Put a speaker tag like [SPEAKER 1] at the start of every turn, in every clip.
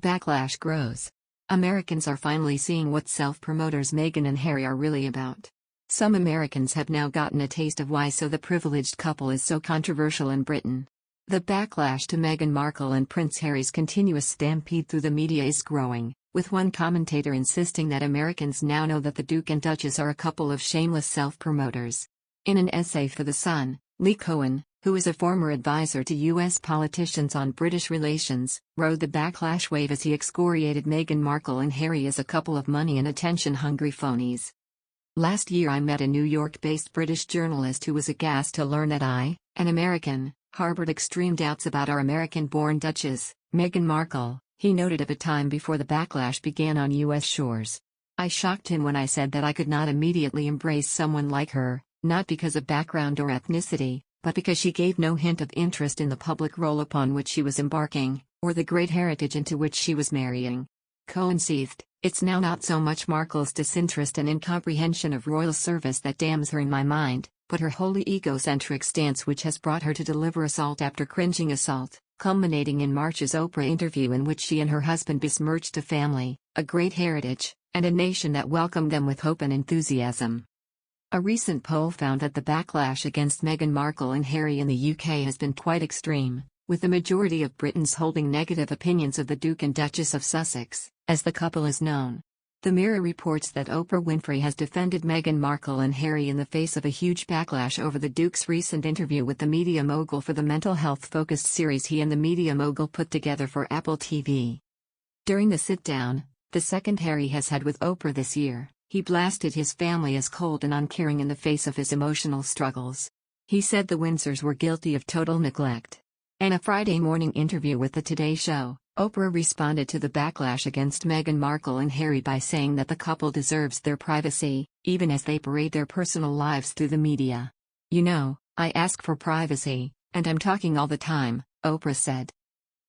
[SPEAKER 1] backlash grows. Americans are finally seeing what self-promoters Meghan and Harry are really about. Some Americans have now gotten a taste of why the privileged couple is so controversial in Britain. The backlash to Meghan Markle and Prince Harry's continuous stampede through the media is growing, with one commentator insisting that Americans now know that the Duke and Duchess are a couple of shameless self-promoters. In an essay for The Sun, Lee Cohen, who is a former advisor to U.S. politicians on British relations, rode the backlash wave as he excoriated Meghan Markle and Harry as a couple of money and attention-hungry phonies. Last year I met a New York-based British journalist who was aghast to learn that I, an American, harbored extreme doubts about our American-born Duchess, Meghan Markle, he noted at a time before the backlash began on U.S. shores. I shocked him when I said that I could not immediately embrace someone like her, not because of background or ethnicity, but because she gave no hint of interest in the public role upon which she was embarking, or the great heritage into which she was marrying. Cohen seethed, "It's now not so much Markle's disinterest and incomprehension of royal service that damns her in my mind, but her wholly egocentric stance which has brought her to deliver assault after cringing assault, culminating in March's Oprah interview in which she and her husband besmirched a family, a great heritage, and a nation that welcomed them with hope and enthusiasm." A recent poll found that the backlash against Meghan Markle and Harry in the UK has been quite extreme, with the majority of Britons holding negative opinions of the Duke and Duchess of Sussex, as the couple is known. The Mirror reports that Oprah Winfrey has defended Meghan Markle and Harry in the face of a huge backlash over the Duke's recent interview with the media mogul for the mental health-focused series he and the media mogul put together for Apple TV. During the sit-down, the second Harry has had with Oprah this year, he blasted his family as cold and uncaring in the face of his emotional struggles. He said the Windsors were guilty of total neglect. In a Friday morning interview with The Today Show, Oprah responded to the backlash against Meghan Markle and Harry by saying that the couple deserves their privacy, even as they parade their personal lives through the media. "You know, I ask for privacy, and I'm talking all the time," Oprah said.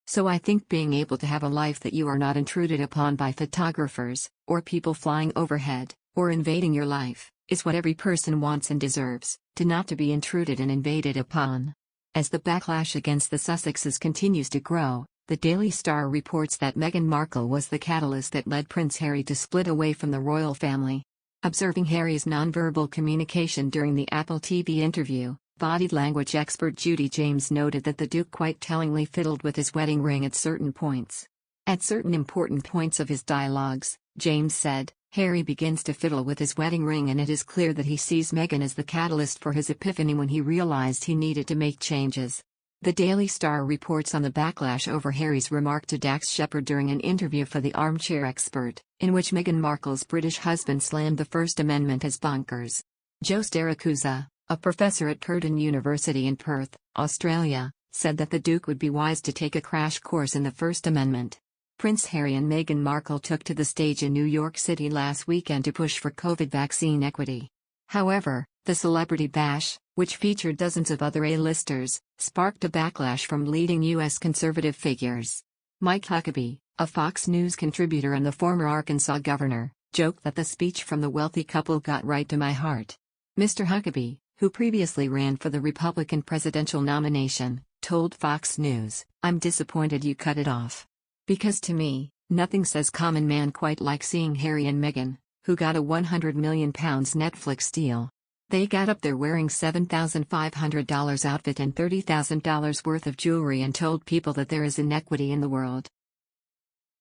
[SPEAKER 1] "So I think being able to have a life that you are not intruded upon by photographers, or people flying overhead, or invading your life, is what every person wants and deserves, to not to be intruded and invaded upon." As the backlash against the Sussexes continues to grow, the Daily Star reports that Meghan Markle was the catalyst that led Prince Harry to split away from the royal family. Observing Harry's nonverbal communication during the Apple TV interview, body language expert Judy James noted that the Duke quite tellingly fiddled with his wedding ring at certain points. At certain important points of his dialogues, James said, "Harry begins to fiddle with his wedding ring and it is clear that he sees Meghan as the catalyst for his epiphany when he realized he needed to make changes." The Daily Star reports on the backlash over Harry's remark to Dax Shepard during an interview for The Armchair Expert, in which Meghan Markle's British husband slammed the First Amendment as bonkers. Joe Staracusa, a professor at Curtin University in Perth, Australia, said that the Duke would be wise to take a crash course in the First Amendment. Prince Harry and Meghan Markle took to the stage in New York City last weekend to push for COVID vaccine equity. However, the Celebrity Bash, which featured dozens of other A-listers, sparked a backlash from leading U.S. conservative figures. Mike Huckabee, a Fox News contributor and the former Arkansas governor, joked that the speech from the wealthy couple got right to my heart. Mr. Huckabee, who previously ran for the Republican presidential nomination, told Fox News, "I'm disappointed you cut it off. Because to me, nothing says common man quite like seeing Harry and Meghan, who got a £100 million Netflix deal. They got up there wearing $7,500 outfit and $30,000 worth of jewelry and told people that there is inequity in the world.